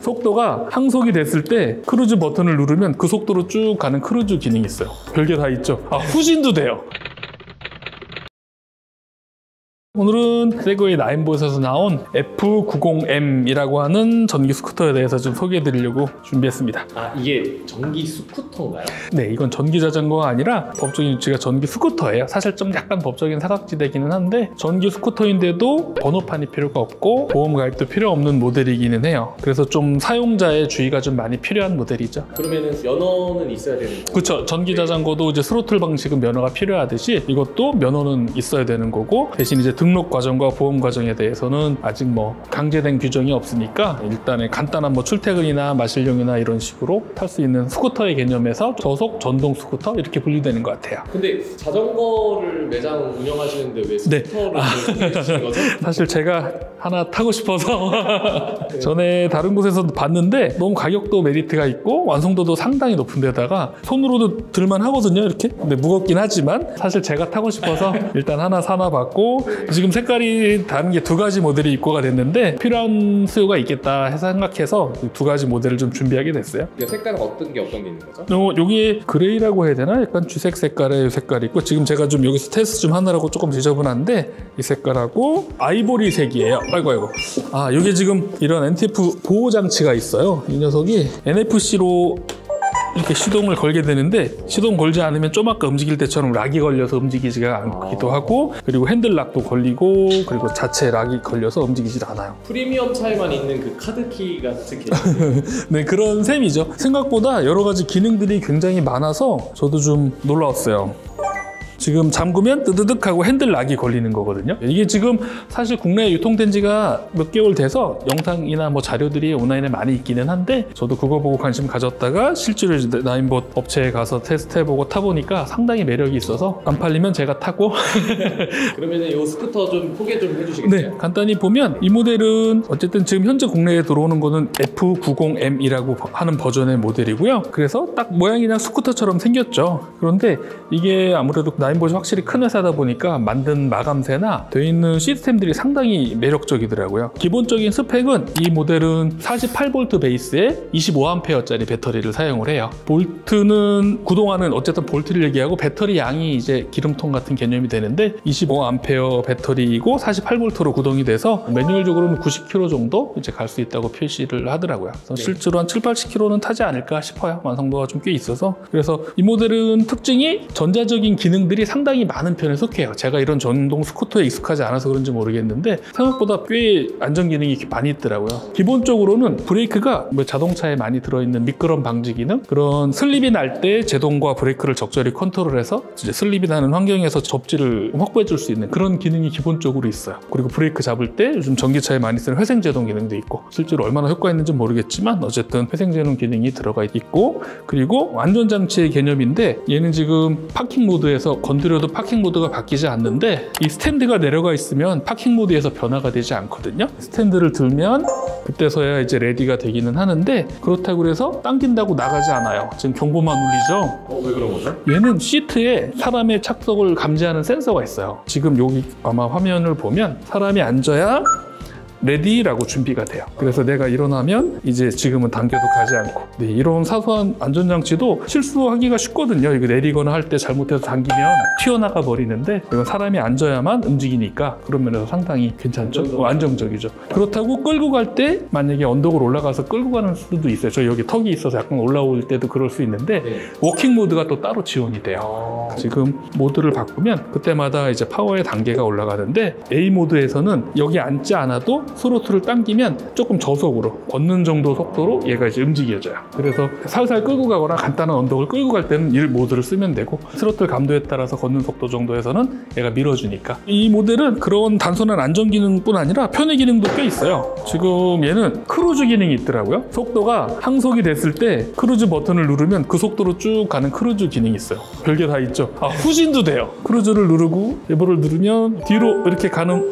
속도가 항속이 됐을 때 크루즈 버튼을 누르면 그 속도로 쭉 가는 크루즈 기능이 있어요. 별게 다 있죠. 후진도 돼요. 오늘은 세그웨이 나인봇에서 나온 F90M이라고 하는 전기 스쿠터에 대해서 좀 소개해 드리려고 준비했습니다. 이게 전기 스쿠터인가요? 네, 이건 전기 자전거가 아니라 법적인 위치가 전기 스쿠터예요. 사실 좀 약간 법적인 사각지대기는 한데 전기 스쿠터인데도 번호판이 필요가 없고 보험 가입도 필요 없는 모델이기는 해요. 그래서 좀 사용자의 주의가 좀 많이 필요한 모델이죠. 그러면은 면허는 있어야 되는 거고? 그렇죠. 전기 자전거도 이제 스로틀 방식은 면허가 필요하듯이 이것도 면허는 있어야 되는 거고, 대신 이제 등록 과정과 보험 과정에 대해서는 아직 뭐 강제된 규정이 없으니까 일단은 간단한 뭐 출퇴근이나 마실용이나 이런 식으로 탈 수 있는 스쿠터의 개념에서 저속 전동 스쿠터 이렇게 분류되는 것 같아요. 근데 자전거를 매장 운영하시는데 왜 스쿠터를 운영하시는 거죠? 사실 제가 하나 타고 싶어서 전에 다른 곳에서도 봤는데 너무 가격도 메리트가 있고 완성도도 상당히 높은 데다가 손으로도 들만 하거든요, 이렇게. 근데 무겁긴 하지만 사실 제가 타고 싶어서 일단 하나 사나 봤고, 지금 색깔이 다른 게 두 가지 모델이 입고가 됐는데 필요한 수요가 있겠다 생각해서 두 가지 모델을 좀 준비하게 됐어요. 색깔은 어떤 게 있는 거죠? 여기에 그레이라고 해야 되나? 약간 주색 색깔의 색깔이 있고, 지금 제가 좀 여기서 테스트 좀 하느라고 조금 지저분한데 이 색깔하고 아이보리 색이에요. 아이고. 이게 지금 이런 NTF 보호 장치가 있어요. 이 녀석이 NFC로 이렇게 시동을 걸게 되는데, 시동 걸지 않으면 좀 아까 움직일 때처럼 락이 걸려서 움직이지가 않기도 하고, 그리고 핸들락도 걸리고, 그리고 자체 락이 걸려서 움직이질 않아요. 프리미엄 차에만 있는 그 카드키 같은 개념. 네, 그런 셈이죠. 생각보다 여러 가지 기능들이 굉장히 많아서 저도 좀 놀라웠어요. 지금 잠그면 뜨드득 하고 핸들락이 걸리는 거거든요. 이게 지금 사실 국내에 유통된 지가 몇 개월 돼서 영상이나 뭐 자료들이 온라인에 많이 있기는 한데, 저도 그거 보고 관심 가졌다가 실제로 나인봇 업체에 가서 테스트해보고 타보니까 상당히 매력이 있어서 안 팔리면 제가 타고 그러면은 이 스쿠터 좀 소개 좀 해주시겠어요? 네, 간단히 보면 이 모델은 어쨌든 지금 현재 국내에 들어오는 거는 F90M이라고 하는 버전의 모델이고요. 그래서 딱 모양이 그냥 스쿠터처럼 생겼죠. 그런데 이게 아무래도 나인봇이 확실히 큰 회사다 보니까 만든 마감재나 되어 있는 시스템들이 상당히 매력적이더라고요. 기본적인 스펙은 이 모델은 48V 베이스에 25A짜리 배터리를 사용을 해요. 볼트는 그동안은 어쨌든 볼트를 얘기하고 배터리 양이 이제 기름통 같은 개념이 되는데 25A 배터리이고 48V로 구동이 돼서 매뉴얼적으로는 90km 정도 이제 갈 수 있다고 표시를 하더라고요. 그래서 실제로 한 7, 80km는 타지 않을까 싶어요. 완성도가 좀 꽤 있어서. 그래서 이 모델은 특징이 전자적인 기능들이 상당히 많은 편에 속해요. 제가 이런 전동 스쿠터에 익숙하지 않아서 그런지 모르겠는데 생각보다 꽤 안전 기능이 많이 있더라고요. 기본적으로는 브레이크가 뭐 자동차에 많이 들어있는 미끄럼 방지 기능, 그런 슬립이 날 때 제동과 브레이크를 적절히 컨트롤해서 이제 슬립이 나는 환경에서 접지를 확보해 줄 수 있는 그런 기능이 기본적으로 있어요. 그리고 브레이크 잡을 때 요즘 전기차에 많이 쓰는 회생 제동 기능도 있고, 실제로 얼마나 효과 있는지 모르겠지만 어쨌든 회생 제동 기능이 들어가 있고, 그리고 안전장치의 개념인데 얘는 지금 파킹 모드에서 건드려도 파킹 모드가 바뀌지 않는데 이 스탠드가 내려가 있으면 파킹 모드에서 변화가 되지 않거든요. 스탠드를 들면 그때서야 이제 레디가 되기는 하는데, 그렇다고 해서 당긴다고 나가지 않아요. 지금 경보만 울리죠? 왜 그런 거죠? 얘는 시트에 사람의 착석을 감지하는 센서가 있어요. 지금 여기 아마 화면을 보면 사람이 앉아야 레디라고 준비가 돼요. 그래서 내가 일어나면 이제 지금은 당겨도 가지 않고, 네, 이런 사소한 안전장치도 실수하기가 쉽거든요. 이거 내리거나 할 때 잘못해서 당기면 튀어나가 버리는데 이건 사람이 앉아야만 움직이니까 그런 면에서 상당히 괜찮죠? 안정적이죠. 그렇다고 끌고 갈 때 만약에 언덕을 올라가서 끌고 가는 수도 있어요. 저 여기 턱이 있어서 약간 올라올 때도 그럴 수 있는데 워킹 모드가 또 따로 지원이 돼요. 지금 모드를 바꾸면 그때마다 이제 파워의 단계가 올라가는데, A 모드에서는 여기 앉지 않아도 스로틀을 당기면 조금 저속으로 걷는 정도 속도로 얘가 이제 움직여져요. 그래서 살살 끌고 가거나 간단한 언덕을 끌고 갈 때는 이 모드를 쓰면 되고, 스로틀 감도에 따라서 걷는 속도 정도에서는 얘가 밀어주니까. 이 모델은 그런 단순한 안전 기능뿐 아니라 편의 기능도 꽤 있어요. 지금 얘는 크루즈 기능이 있더라고요. 속도가 항속이 됐을 때 크루즈 버튼을 누르면 그 속도로 쭉 가는 크루즈 기능이 있어요. 별게 다 있죠. 후진도 돼요. 크루즈를 누르고 레버를 누르면 뒤로 이렇게 가는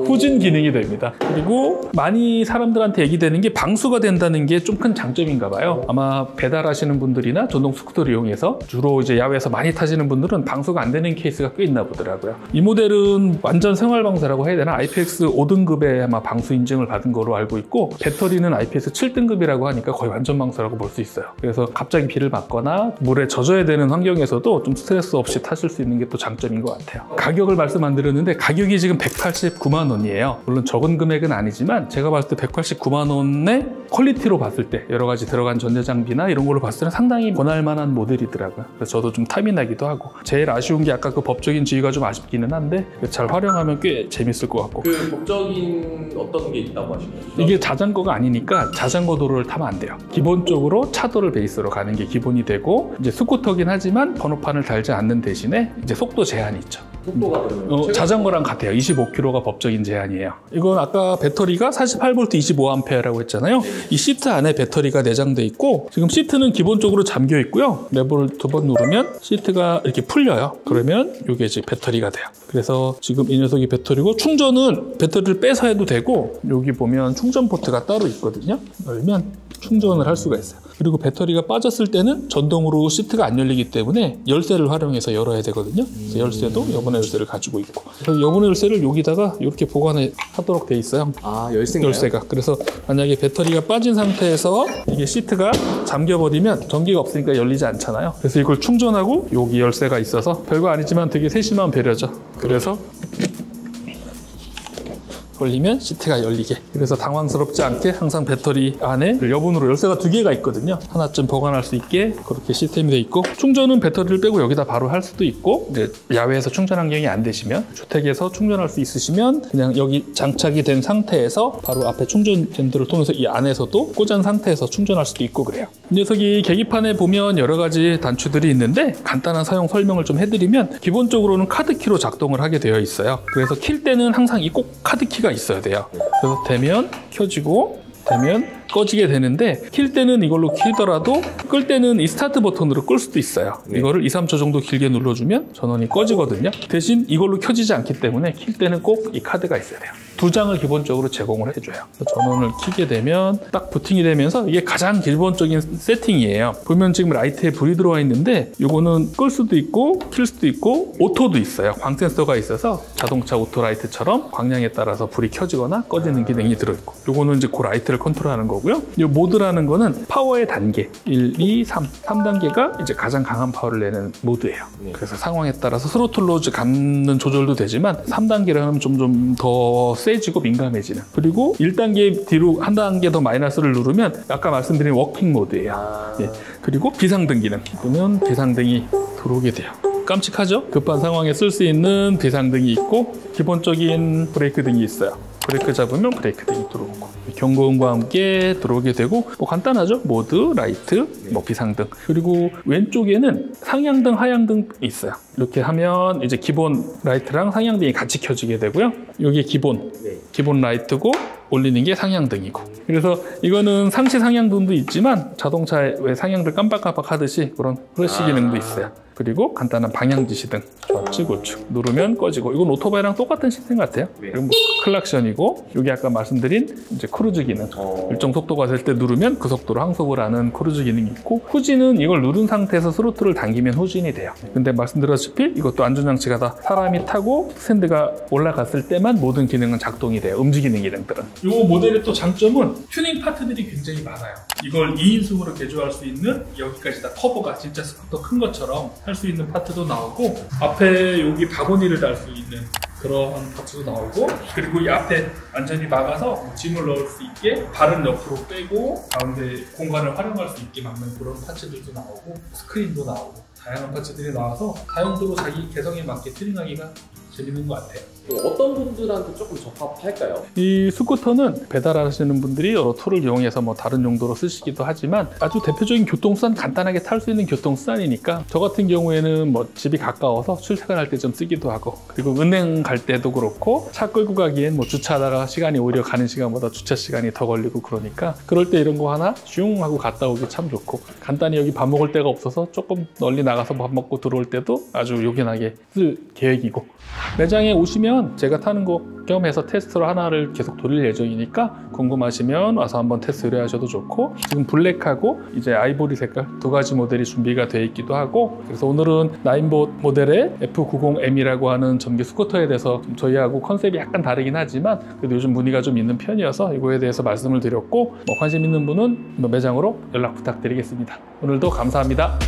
후진 기능이 됩니다. 그리고 많이 사람들한테 얘기되는 게 방수가 된다는 게 좀 큰 장점인가 봐요. 아마 배달하시는 분들이나 전동 스쿠터를 이용해서 주로 이제 야외에서 많이 타시는 분들은 방수가 안 되는 케이스가 꽤 있나 보더라고요. 이 모델은 완전 생활 방수라고 해야 되나? IPX 5등급의 아마 방수 인증을 받은 거로 알고 있고, 배터리는 IPX 7등급이라고 하니까 거의 완전 방수라고 볼 수 있어요. 그래서 갑자기 비를 맞거나 물에 젖어야 되는 환경에서도 좀 스트레스 없이 타실 수 있는 게 또 장점인 것 같아요. 가격을 말씀 안 드렸는데 가격이 지금 189만 원이에요. 물론 적은 금액은 아니지만 제가 봤을 때 189만 원의 퀄리티로 봤을 때, 여러 가지 들어간 전자 장비나 이런 걸로 봤을 때는 상당히 권할 만한 모델이더라고요. 그래서 저도 좀 탐이 나기도 하고, 제일 아쉬운 게 아까 그 법적인 지위가 좀 아쉽기는 한데 잘 활용하면 꽤 재밌을 것 같고. 그 법적인 어떤 게 있다고 하시나요? 이게 자전거가 아니니까 자전거 도로를 타면 안 돼요. 기본적으로 차도를 베이스로 가는 게 기본이 되고, 이제 스쿠터긴 하지만 번호판을 달지 않는 대신에 이제 속도 제한이 있죠. 속도가 그러면 자전거랑 같아요. 25km가 법적인 제한이에요. 이건 아까 배터리가 48V 25A라고 했잖아요. 이 시트 안에 배터리가 내장돼 있고, 지금 시트는 기본적으로 잠겨 있고요. 레버를 2번 누르면 시트가 이렇게 풀려요. 그러면 이게 이제 배터리가 돼요. 그래서 지금 이 녀석이 배터리고, 충전은 배터리를 빼서 해도 되고, 여기 보면 충전 포트가 따로 있거든요. 열면 충전을 할 수가 있어요. 그리고 배터리가 빠졌을 때는 전동으로 시트가 안 열리기 때문에 열쇠를 활용해서 열어야 되거든요. 그래서 열쇠도 여분의 열쇠를 가지고 있고, 그래서 여분의 열쇠를 여기다가 이렇게 보관하도록 돼 있어요. 아, 열쇠인가요? 열쇠가. 그래서 만약에 배터리가 빠진 상태에서 이게 시트가 잠겨버리면 전기가 없으니까 열리지 않잖아요. 그래서 이걸 충전하고 여기 열쇠가 있어서 별거 아니지만 되게 세심한 배려죠. 그래서 걸리면 시트가 열리게. 그래서 당황스럽지 않게 항상 배터리 안에 여분으로 열쇠가 2개가 있거든요. 하나쯤 보관할 수 있게 그렇게 시스템이 돼 있고, 충전은 배터리를 빼고 여기다 바로 할 수도 있고, 이제 야외에서 충전 환경이 안 되시면, 주택에서 충전할 수 있으시면 그냥 여기 장착이 된 상태에서 바로 앞에 충전 젠더를 통해서 이 안에서도 꽂은 상태에서 충전할 수도 있고 그래요. 이 녀석이 계기판에 보면 여러 가지 단추들이 있는데, 간단한 사용 설명을 좀 해드리면, 기본적으로는 카드키로 작동을 하게 되어 있어요. 그래서 킬 때는 항상 이 꼭 카드키가 있어야 돼요. 그래서 되면 켜지고, 되면 꺼지게 되는데, 킬 때는 이걸로 키더라도 끌 때는 이 스타트 버튼으로 끌 수도 있어요. 이거를 2, 3초 정도 길게 눌러주면 전원이 꺼지거든요. 대신 이걸로 켜지지 않기 때문에 킬 때는 꼭 이 카드가 있어야 돼요. 2장을 기본적으로 제공을 해줘요. 전원을 켜게 되면 딱 부팅이 되면서, 이게 가장 기본적인 세팅이에요. 보면 지금 라이트에 불이 들어와 있는데, 이거는 끌 수도 있고 킬 수도 있고 오토도 있어요. 광 센서가 있어서 자동차 오토라이트처럼 광량에 따라서 불이 켜지거나 꺼지는 기능이 들어있고, 이거는 이제 그 라이트를 컨트롤하는 거고요. 이 모드라는 거는 파워의 단계 1, 2, 3단계가 이제 가장 강한 파워를 내는 모드예요. 그래서 상황에 따라서 스로틀로 감는 조절도 되지만, 3단계를 하면 좀 더 세지고 민감해지는. 그리고 1단계 뒤로 한 단계 더 마이너스를 누르면 아까 말씀드린 워킹 모드예요. 예. 그리고 비상등 기능 보면 비상등이 들어오게 돼요. 깜찍하죠? 급한 상황에 쓸 수 있는 비상등이 있고, 기본적인 브레이크 등이 있어요. 브레이크 잡으면 브레이크 등이 들어오고, 경고음과 함께 들어오게 되고, 뭐 간단하죠? 모드, 라이트, 뭐 비상등. 그리고 왼쪽에는 상향등, 하향등 있어요. 이렇게 하면 이제 기본 라이트랑 상향등이 같이 켜지게 되고요. 이게 기본 라이트고, 올리는 게 상향등이고. 그래서 이거는 상시 상향등도 있지만, 자동차에 왜 상향등 깜빡깜빡 하듯이 그런 플래시 기능도 있어요. 그리고 간단한 방향 지시등, 좌측 우측 누르면 꺼지고, 이건 오토바이랑 똑같은 시스템 같아요. 그리고 뭐 클락션이고, 여기 아까 말씀드린 이제 크루즈 기능, 일정 속도가 될 때 누르면 그 속도로 항속을 하는 크루즈 기능이 있고, 후진은 이걸 누른 상태에서 스로틀을 당기면 후진이 돼요. 근데 말씀드렸다시피 이것도 안전장치가 다 사람이 타고 스탠드가 올라갔을 때만 모든 기능은 작동이 돼요. 움직이는 기능들은. 이 모델의 또 장점은 튜닝 파트들이 굉장히 많아요. 이걸 2인승으로 개조할 수 있는, 여기까지 다 커버가 진짜 스쿠터 큰 것처럼 할 수 있는 파트도 나오고, 앞에 여기 바구니를 달 수 있는 그런 파트도 나오고, 그리고 이 앞에 완전히 막아서 짐을 넣을 수 있게 발은 옆으로 빼고 가운데 공간을 활용할 수 있게 막는 그런 파츠들도 나오고, 스크린도 나오고, 다양한 파츠들이 나와서 다용도로 자기 개성에 맞게 튜닝하기가 재밌는 것 같아요. 어떤 분들한테 조금 적합할까요? 이 스쿠터는 배달하시는 분들이 여러 툴을 이용해서 뭐 다른 용도로 쓰시기도 하지만, 아주 대표적인 교통수단, 간단하게 탈 수 있는 교통수단이니까, 저 같은 경우에는 뭐 집이 가까워서 출퇴근할 때 좀 쓰기도 하고, 그리고 은행 갈 때도 그렇고, 차 끌고 가기엔 뭐 주차하다가 시간이 오히려 가는 시간보다 주차 시간이 더 걸리고 그러니까, 그럴 때 이런 거 하나 슝 하고 갔다 오기 참 좋고, 간단히 여기 밥 먹을 데가 없어서 조금 널리 나가서 밥 먹고 들어올 때도 아주 요긴하게 쓸 계획이고, 매장에 오시면 제가 타는 거 겸 해서 테스트로 하나를 계속 돌릴 예정이니까 궁금하시면 와서 한번 테스트 의뢰하셔도 좋고, 지금 블랙하고 이제 아이보리 색깔 두 가지 모델이 준비가 되어 있기도 하고, 그래서 오늘은 나인봇 모델의 F90M이라고 하는 전기 스쿠터에 대해서 좀 저희하고 컨셉이 약간 다르긴 하지만 그래도 요즘 문의가 좀 있는 편이어서 이거에 대해서 말씀을 드렸고, 관심 있는 분은 매장으로 연락 부탁드리겠습니다. 오늘도 감사합니다.